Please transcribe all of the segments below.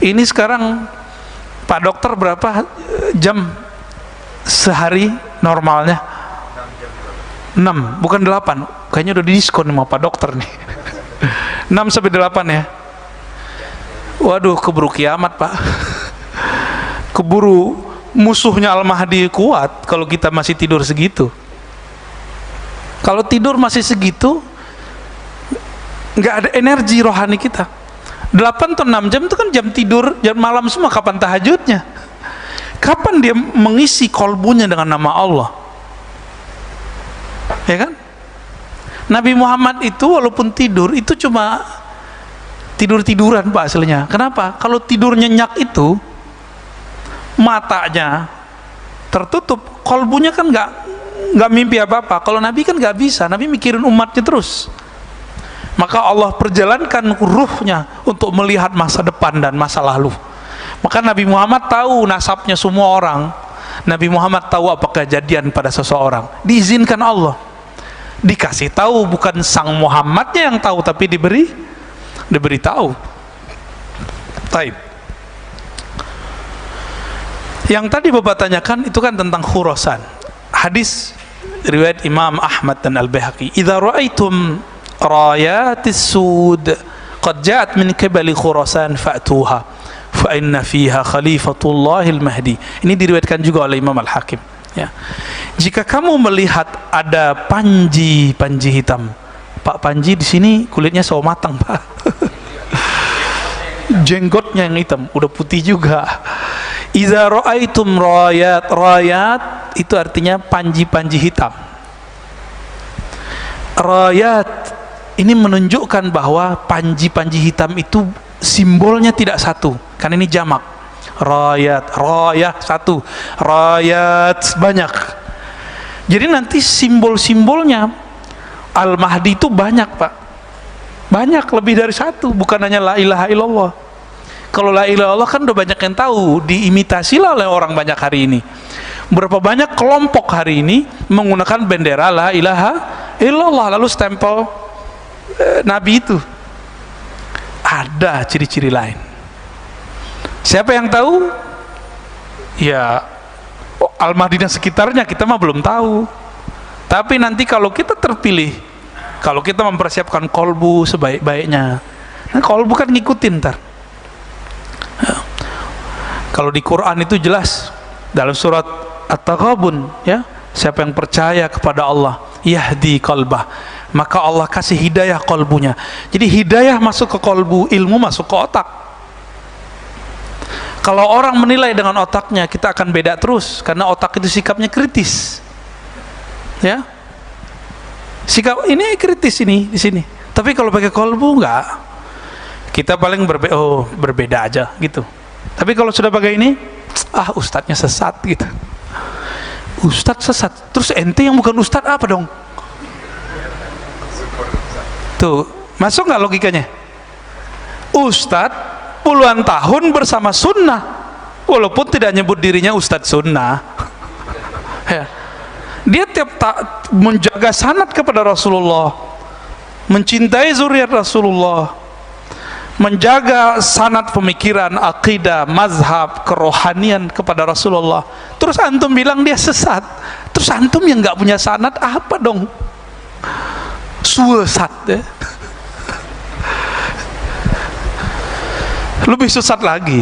Ini sekarang Pak Dokter berapa jam sehari normalnya? 6, bukan 8. Kayaknya udah diskon sama Pak Dokter nih. 6 sampai 8 ya. Waduh, keburu kiamat Pak. Keburu musuhnya Al-Mahdi kuat kalau kita masih tidur segitu. Kalau tidur masih segitu, nggak ada energi rohani kita. 8 atau 6 jam itu kan jam tidur, jam malam semua. Kapan tahajudnya? Kapan dia mengisi kolbunya dengan nama Allah? Ya kan? Nabi Muhammad itu walaupun tidur, itu cuma tidur-tiduran Pak aslinya. Kenapa? Kalau tidur nyenyak itu, matanya tertutup, kolbunya kan nggak mimpi apa-apa. Kalau Nabi kan nggak bisa, Nabi mikirin umatnya terus. Maka Allah perjalankan ruhnya untuk melihat masa depan dan masa lalu. Maka Nabi Muhammad tahu nasabnya semua orang. Nabi Muhammad tahu apa kejadian pada seseorang. Diizinkan Allah. Dikasih tahu, bukan sang Muhammadnya yang tahu, tapi diberi tahu. Taib. Yang tadi Bapak tanyakan itu kan tentang Khurasan. Hadis riwayat Imam Ahmad dan Al-Baihaqi. Idza ra'aitum rayatis sud qad ja'at min qibali Khurasan fa'tuha fa inna fiha Khalifatullahil Mahdi. Ini diriwayatkan juga oleh Imam Al-Hakim, ya. Jika kamu melihat ada panji hitam, Pak Panji di sini kulitnya sawo matang Pak. Jenggotnya yang hitam, udah putih juga. Iza ra'aitum rayat itu artinya panji hitam. Rayat ini menunjukkan bahwa panji hitam itu simbolnya tidak satu, kan ini jamak. Rayat satu, rayat banyak. Jadi nanti simbol-simbolnya Al-Mahdi itu banyak Pak, banyak, lebih dari satu, bukan hanya la ilaha illallah. Kalau la ilaha illallah kan udah banyak yang tahu, diimitasilah oleh orang banyak hari ini. Berapa banyak kelompok hari ini menggunakan bendera la ilaha illallah, lalu stempel Nabi itu. Ada ciri-ciri lain. Siapa yang tahu? Ya Al-Mahdi dan sekitarnya, kita mah belum tahu. Tapi nanti kalau kita terpilih, kalau kita mempersiapkan kolbu sebaik-baiknya, nah, kolbu kan ngikutin ntar. Kalau di Quran itu jelas dalam surat At-Taghabun, ya, siapa yang percaya kepada Allah, yahdi qalbah, maka Allah kasih hidayah kolbunya. Jadi hidayah masuk ke kolbu, ilmu masuk ke otak. Kalau orang menilai dengan otaknya, kita akan beda terus, karena otak itu sikapnya kritis, ya. Sikap ini kritis ini di sini. Tapi kalau pakai kolbu enggak, kita paling berbeda aja gitu. Tapi kalau sudah pakai ini, ustadznya sesat gitu. Ustadz sesat, terus ente yang bukan ustadz apa dong? Tuh, masuk nggak logikanya? Ustadz puluhan tahun bersama sunnah, walaupun tidak nyebut dirinya ustadz sunnah. Ya. Dia tiap menjaga sanad kepada Rasulullah, mencintai zuriat Rasulullah, menjaga sanad pemikiran, akidah, mazhab, kerohanian kepada Rasulullah. Terus antum bilang dia sesat. Terus antum yang nggak punya sanad apa dong? Sesat ya. Lebih sesat lagi.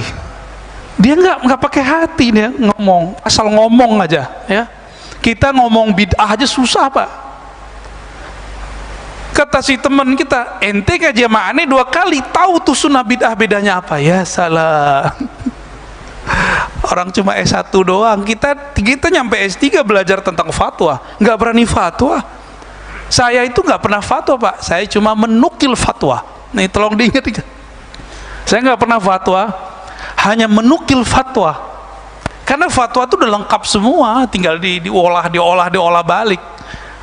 Dia nggak pakai hati, dia ngomong, asal ngomong aja, ya. Kita ngomong bid'ah aja susah Pak. Kata si teman kita, ente kaji sama aneh 2 kali, tahu tuh sunnah bid'ah bedanya apa? Ya salah. Orang cuma S1 doang, kita nyampe S3 belajar tentang fatwa, nggak berani fatwa. Saya itu nggak pernah fatwa Pak, saya cuma menukil fatwa. Nih tolong diingat. Saya nggak pernah fatwa, hanya menukil fatwa. Karena fatwa itu udah lengkap semua, tinggal diolah balik.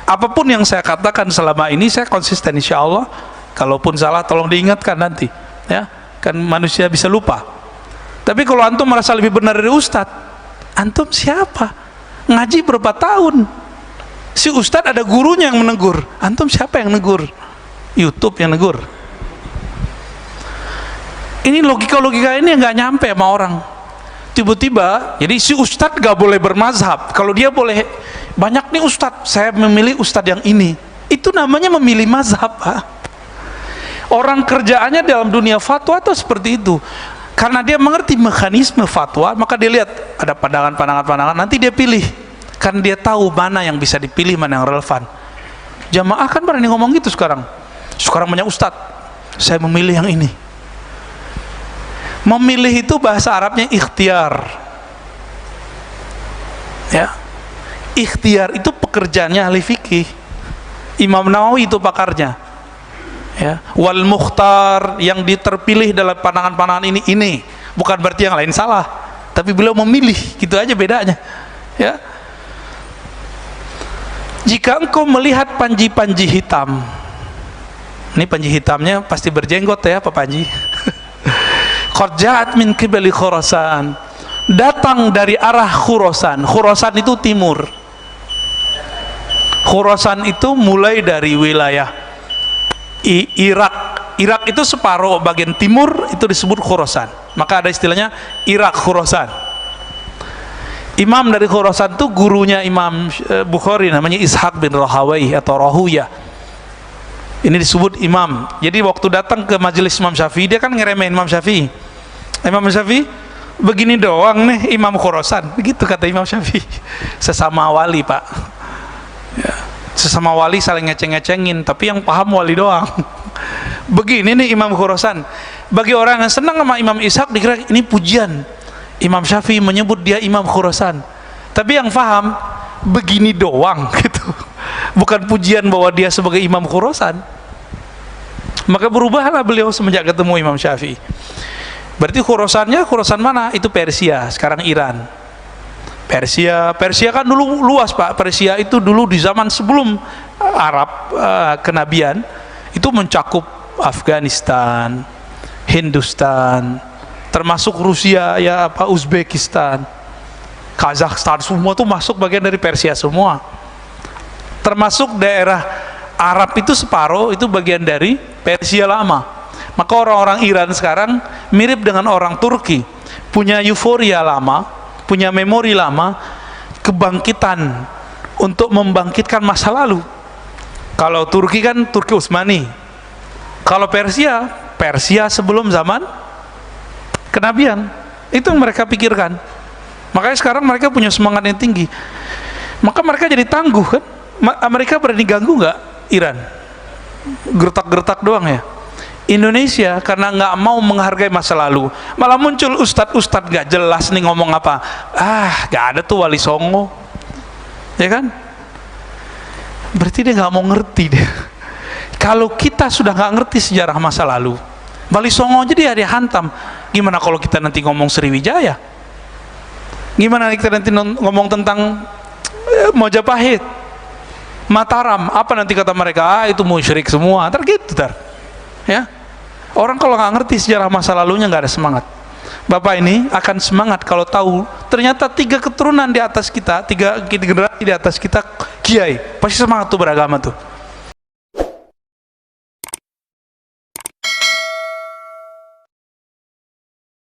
Apapun yang saya katakan selama ini saya konsisten insya Allah. Kalaupun salah tolong diingatkan nanti, ya, kan manusia bisa lupa. Tapi kalau antum merasa lebih benar dari ustadz, antum siapa? Ngaji berapa tahun? Si ustadz ada gurunya yang menegur, antum siapa yang negur? YouTube yang negur. Ini logika-logika ini nggak nyampe sama orang. Tiba-tiba, jadi si ustadz gak boleh bermazhab. Kalau dia boleh, banyak nih ustadz, saya memilih ustadz yang ini. Itu namanya memilih mazhab, Pak. Orang kerjaannya dalam dunia fatwa itu seperti itu. Karena dia mengerti mekanisme fatwa, maka dia lihat ada pandangan-pandangan, nanti dia pilih. Karena dia tahu mana yang bisa dipilih, mana yang relevan. Jamaah kan berani ngomong gitu sekarang. Sekarang banyak ustadz, saya memilih yang ini. Memilih itu bahasa Arabnya ikhtiar. Ya. Ikhtiar itu pekerjaannya ahli fikih. Imam Nawawi itu pakarnya. Ya. Wal mukhtar, yang diterpilih dalam pandangan-pandangan ini. Bukan berarti yang lain salah, tapi beliau memilih, gitu aja bedanya. Ya. Jika engkau melihat panji-panji hitam, ini panji hitamnya pasti berjenggot ya Pak Panji. Qad ja'at min qibali Khurasan, datang dari arah Khurasan. Khurasan itu timur. Khurasan itu mulai dari wilayah Irak. Irak itu separuh bagian timur, itu disebut Khurasan. Maka ada istilahnya Irak Khurasan. Imam dari Khurasan itu gurunya Imam Bukhari, namanya Ishaq bin Rahawayh atau Rahuyah. Ini disebut imam. Jadi waktu datang ke majelis Imam Syafi'i, dia kan ngeremehin Imam Syafi'i. Imam Syafi'i, begini doang nih Imam Khurasan, begitu kata Imam Syafi'i. Sesama wali, Pak. Ya. Sesama wali saling ngeceng-ngecengin, tapi yang paham wali doang. Begini nih Imam Khurasan. Bagi orang yang senang sama Imam Ishaq, dikira ini pujian. Imam Syafi'i menyebut dia Imam Khurasan. Tapi yang paham, begini doang gitu. Bukan pujian bahwa dia sebagai Imam Khurasan. Maka berubahlah beliau semenjak ketemu Imam Syafi'i. Berarti Khurasannya, Khurasan mana? Itu Persia, sekarang Iran. Persia kan dulu luas, Pak. Persia itu dulu di zaman sebelum Arab kenabian itu mencakup Afghanistan, Hindustan, termasuk Rusia, ya apa, Uzbekistan, Kazakhstan, semua itu masuk bagian dari Persia semua. Termasuk daerah Arab itu separuh, itu bagian dari Persia lama. Maka orang-orang Iran sekarang mirip dengan orang Turki, punya euforia lama, punya memori lama, kebangkitan untuk membangkitkan masa lalu. Kalau Turki kan Turki Utsmani, kalau Persia, Persia sebelum zaman kenabian. Itu yang mereka pikirkan. Makanya sekarang mereka punya semangat yang tinggi. Maka mereka jadi tangguh kan. Amerika berani ganggu nggak Iran? Gertak-gertak doang ya. Indonesia karena nggak mau menghargai masa lalu, malah muncul ustadz-ustadz nggak jelas nih ngomong apa. Nggak ada tuh Wali Songo, ya kan? Berarti dia nggak mau ngerti deh. Kalau kita sudah nggak ngerti sejarah masa lalu, Wali Songo aja dia hantam. Gimana kalau kita nanti ngomong Sriwijaya? Gimana kita nanti ngomong tentang Majapahit, Mataram? Apa nanti kata mereka? Itu musyrik semua. Gitu ya. Orang kalau nggak ngerti sejarah masa lalunya nggak ada semangat. Bapak ini akan semangat kalau tahu ternyata 3 keturunan di atas kita, 3 generasi di atas kita kiai, pasti semangat tuh beragama tuh.